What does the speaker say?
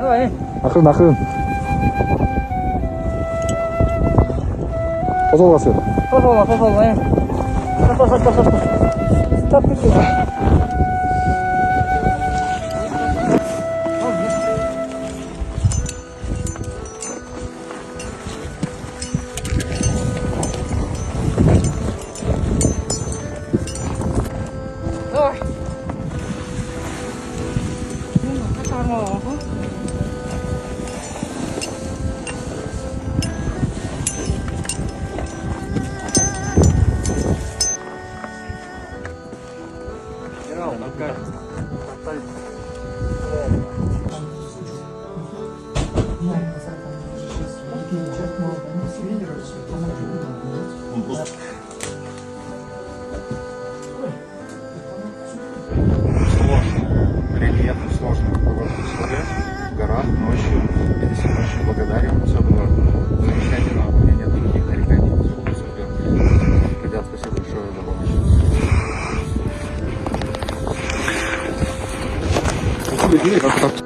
Давай. Ақырын, ақырын. Қозғаласың. Қозғалма. Стоп, кетті. Давай. Рельефно сложно в условиях, в горах, ночью. Я действительно очень благодарен. Все было замечательно. У меня нет никаких нареканий. Все было супер. Ребят, спасибо большое за помощь.